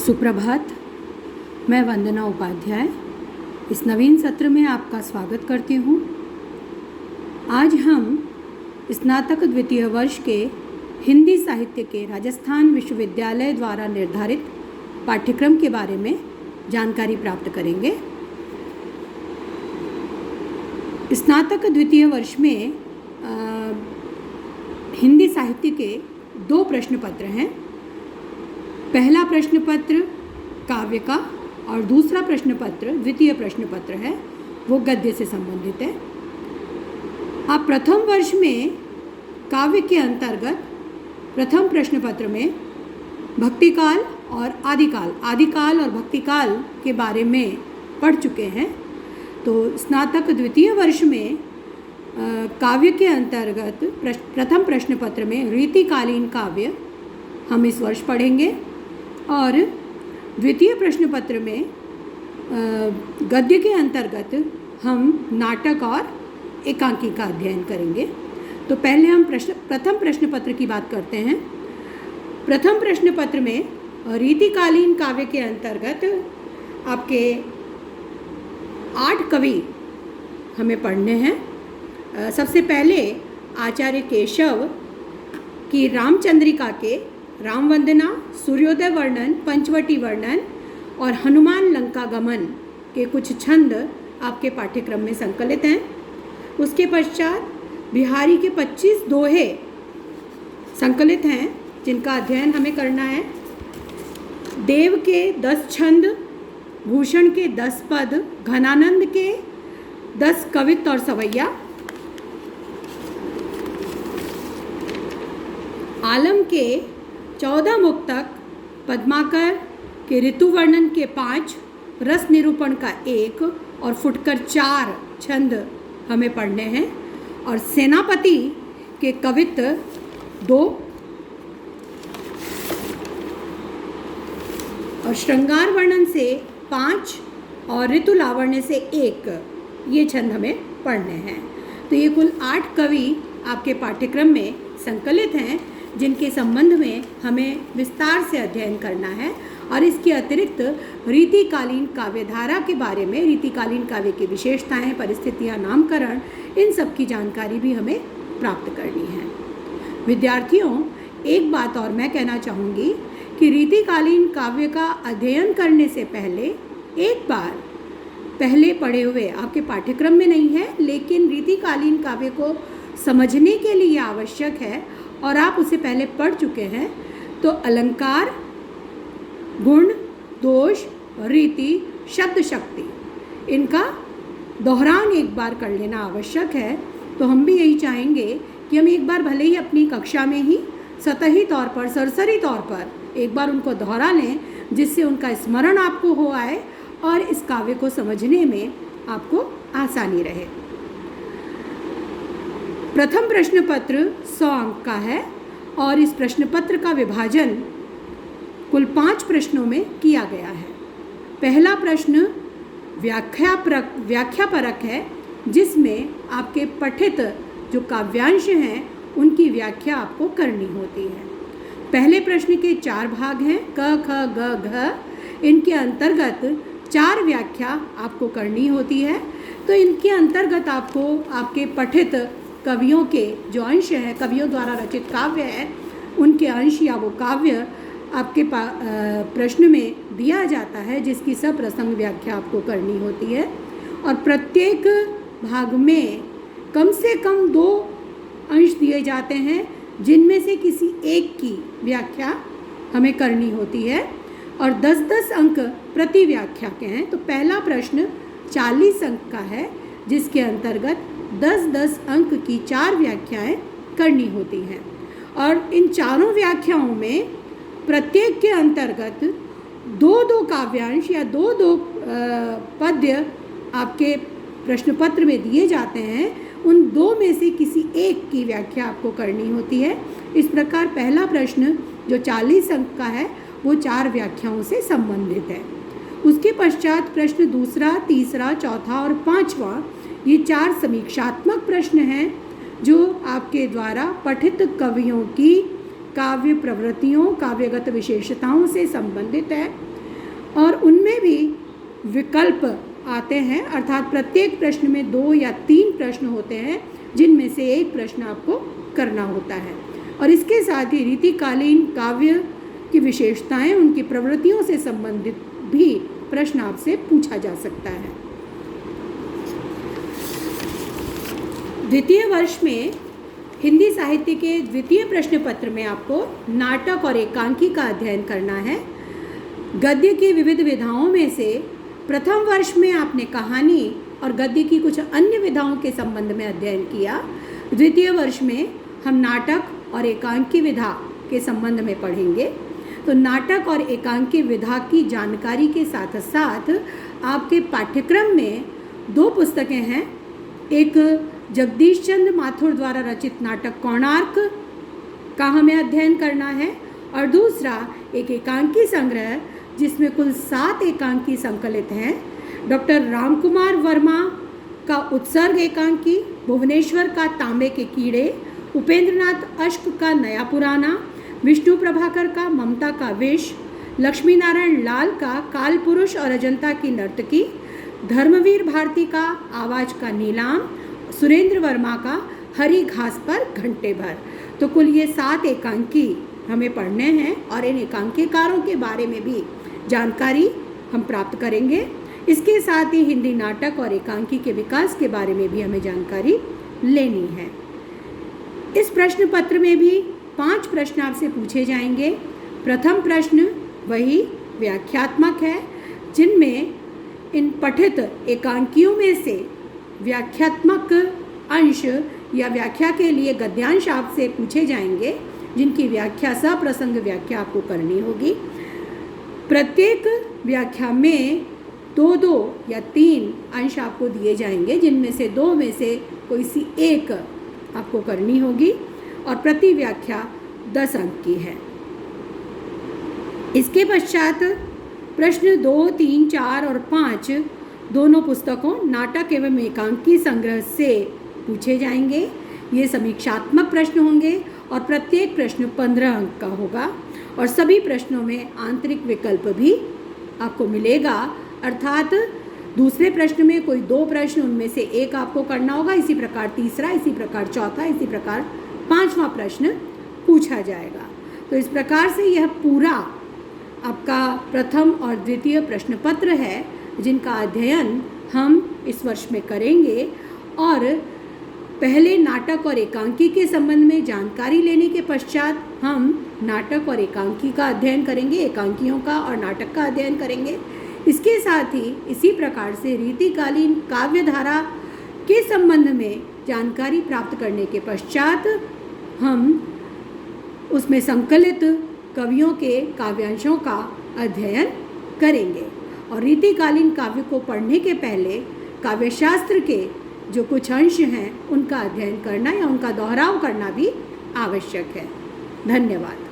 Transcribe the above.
सुप्रभात। मैं वंदना उपाध्याय इस नवीन सत्र में आपका स्वागत करती हूँ। आज हम स्नातक द्वितीय वर्ष के हिंदी साहित्य के राजस्थान विश्वविद्यालय द्वारा निर्धारित पाठ्यक्रम के बारे में जानकारी प्राप्त करेंगे। स्नातक द्वितीय वर्ष में हिंदी साहित्य के 2 प्रश्न पत्र हैं। पहला प्रश्न पत्र काव्य का और दूसरा प्रश्न पत्र द्वितीय प्रश्न पत्र है, वो गद्य से संबंधित है। आप प्रथम वर्ष में काव्य के अंतर्गत प्रथम प्रश्न पत्र में भक्तिकाल और आदिकाल और भक्तिकाल के बारे में पढ़ चुके हैं। तो स्नातक द्वितीय वर्ष में काव्य के अंतर्गत प्रथम प्रश्न पत्र में रीतिकालीन काव्य हम इस वर्ष पढ़ेंगे और द्वितीय प्रश्न पत्र में गद्य के अंतर्गत हम नाटक और एकांकी का अध्ययन करेंगे। तो पहले हम प्रथम प्रश्न पत्र की बात करते हैं। प्रथम प्रश्न पत्र में रीतिकालीन काव्य के अंतर्गत आपके 8 कवि हमें पढ़ने हैं। सबसे पहले आचार्य केशव की रामचंद्रिका के रामवंदना, सूर्योदय वर्णन, पंचवटी वर्णन और हनुमान लंका गमन के कुछ छंद आपके पाठ्यक्रम में संकलित हैं। उसके पश्चात बिहारी के 25 दोहे संकलित हैं जिनका अध्ययन हमें करना है। देव के 10 छंद, भूषण के 10 पद, घनानंद के 10 कवित्त और सवैया, आलम के 14 मुक्तक, पद्माकर के ऋतु वर्णन के 5, रस निरूपण का 1 और फुटकर 4 छंद हमें पढ़ने हैं। और सेनापति के कवित्त 2 और श्रृंगार वर्णन से 5 और ऋतु लावण्य से 1 ये छंद हमें पढ़ने हैं। तो ये कुल 8 कवि आपके पाठ्यक्रम में संकलित हैं जिनके संबंध में हमें विस्तार से अध्ययन करना है। और इसके अतिरिक्त रीतिकालीन काव्यधारा के बारे में, रीतिकालीन काव्य की विशेषताएं, परिस्थितियां, नामकरण, इन सब की जानकारी भी हमें प्राप्त करनी है। विद्यार्थियों, एक बात और मैं कहना चाहूँगी कि रीतिकालीन काव्य का अध्ययन करने से पहले एक बार पहले पढ़े हुए आपके पाठ्यक्रम में नहीं है, लेकिन रीतिकालीन काव्य को समझने के लिए आवश्यक है और आप उसे पहले पढ़ चुके हैं, तो अलंकार, गुण, दोष, रीति, शब्द शक्ति, इनका दोहरान एक बार कर लेना आवश्यक है। तो हम भी यही चाहेंगे कि हम एक बार भले ही अपनी कक्षा में ही सतही तौर पर, सरसरी तौर पर एक बार उनको दोहरा लें, जिससे उनका स्मरण आपको हो आए और इस काव्य को समझने में आपको आसानी रहे। प्रथम प्रश्न पत्र 100 अंक का है और इस प्रश्न पत्र का विभाजन कुल 5 प्रश्नों में किया गया है। पहला प्रश्न व्याख्या परक है, जिसमें आपके पठित जो काव्यांश हैं उनकी व्याख्या आपको करनी होती है। पहले प्रश्न के 4 भाग हैं, क, ख, ग, घ। इनके अंतर्गत 4 व्याख्या आपको करनी होती है। तो इनके अंतर्गत आपको आपके पठित कवियों के जो अंश हैं, कवियों द्वारा रचित काव्य है, उनके अंश या वो काव्य आपके प्रश्न में दिया जाता है, जिसकी सब प्रसंग व्याख्या आपको करनी होती है। और प्रत्येक भाग में कम से कम 2 अंश दिए जाते हैं, जिनमें से किसी एक की व्याख्या हमें करनी होती है और 10-10 अंक प्रति व्याख्या के हैं। तो पहला प्रश्न 40 अंक का है, जिसके अंतर्गत 10-10 अंक की 4 व्याख्याएं करनी होती हैं। और इन चारों व्याख्याओं में प्रत्येक के अंतर्गत 2-2 काव्यांश या 2-2 पद्य आपके प्रश्न पत्र में दिए जाते हैं। उन 2 में से किसी एक की व्याख्या आपको करनी होती है। इस प्रकार पहला प्रश्न जो 40 अंक का है वो 4 व्याख्याओं से संबंधित है। उसके पश्चात प्रश्न दूसरा, तीसरा, चौथा और 5वां, ये 4 समीक्षात्मक प्रश्न हैं जो आपके द्वारा पठित कवियों की काव्य प्रवृत्तियों, काव्यगत विशेषताओं से संबंधित है। और उनमें भी विकल्प आते हैं, अर्थात प्रत्येक प्रश्न में 2 या 3 प्रश्न होते हैं जिनमें से एक प्रश्न आपको करना होता है। और इसके साथ ही रीतिकालीन काव्य की विशेषताएं, उनकी प्रवृत्तियों से संबंधित भी प्रश्न आपसे पूछा जा सकता है। द्वितीय वर्ष में हिंदी साहित्य के द्वितीय प्रश्न पत्र में आपको नाटक और एकांकी का अध्ययन करना है। गद्य की विविध विधाओं में से प्रथम वर्ष में आपने कहानी और गद्य की कुछ अन्य विधाओं के संबंध में अध्ययन किया। द्वितीय वर्ष में हम नाटक और एकांकी विधा के संबंध में पढ़ेंगे। तो नाटक और एकांकी विधा की जानकारी के साथ साथ आपके पाठ्यक्रम में 2 पुस्तकें हैं। एक जगदीश चंद्र माथुर द्वारा रचित नाटक कोणार्क का हमें अध्ययन करना है, और दूसरा एक एकांकी संग्रह जिसमें कुल 7 एकांकी संकलित हैं। डॉक्टर रामकुमार वर्मा का उत्सर्ग एकांकी, भुवनेश्वर का तांबे के कीड़े, उपेंद्रनाथ अश्क का नया पुराना, विष्णु प्रभाकर का ममता का विष, लक्ष्मी नारायण लाल का काल पुरुष और अजंता की नर्तकी, धर्मवीर भारती का आवाज का नीलाम, सुरेंद्र वर्मा का हरी घास पर घंटे भर। तो कुल ये 7 एकांकी हमें पढ़ने हैं और इन एकांकीकारों के बारे में भी जानकारी हम प्राप्त करेंगे। इसके साथ ही हिंदी नाटक और एकांकी के विकास के बारे में भी हमें जानकारी लेनी है। इस प्रश्न पत्र में भी 5 प्रश्न आपसे पूछे जाएंगे। प्रथम प्रश्न वही व्याख्यात्मक है, जिनमें इन पठित एकांकियों में से व्याख्यात्मक अंश या व्याख्या के लिए गद्यांश आपसे पूछे जाएंगे, जिनकी व्याख्या सप्रसंग व्याख्या आपको करनी होगी। प्रत्येक व्याख्या में 2-2 या 3 अंश आपको दिए जाएंगे, जिनमें से 2 में से कोई सी एक आपको करनी होगी, और प्रति व्याख्या 10 अंक की है। इसके पश्चात प्रश्न 2, 3, 4 और 5 दोनों पुस्तकों नाटक एवं एकांकी संग्रह से पूछे जाएंगे। ये समीक्षात्मक प्रश्न होंगे और प्रत्येक प्रश्न 15 अंक का होगा, और सभी प्रश्नों में आंतरिक विकल्प भी आपको मिलेगा, अर्थात दूसरे प्रश्न में कोई 2 प्रश्न, उनमें से एक आपको करना होगा, इसी प्रकार तीसरा, इसी प्रकार चौथा, इसी प्रकार 5वां प्रश्न पूछा जाएगा। तो इस प्रकार से यह पूरा आपका प्रथम और द्वितीय प्रश्न पत्र है, जिनका अध्ययन हम इस वर्ष में करेंगे। और पहले नाटक और एकांकी के संबंध में जानकारी लेने के पश्चात हम नाटक और एकांकी का अध्ययन करेंगे, एकांकियों का और नाटक का अध्ययन करेंगे। इसके साथ ही इसी प्रकार से रीतिकालीन काव्य धारा के संबंध में जानकारी प्राप्त करने के पश्चात हम उसमें संकलित कवियों के काव्यांशों का अध्ययन करेंगे। और रीतिकालीन काव्य को पढ़ने के पहले काव्यशास्त्र के जो कुछ अंश हैं उनका अध्ययन करना या उनका दोहराव करना भी आवश्यक है। धन्यवाद।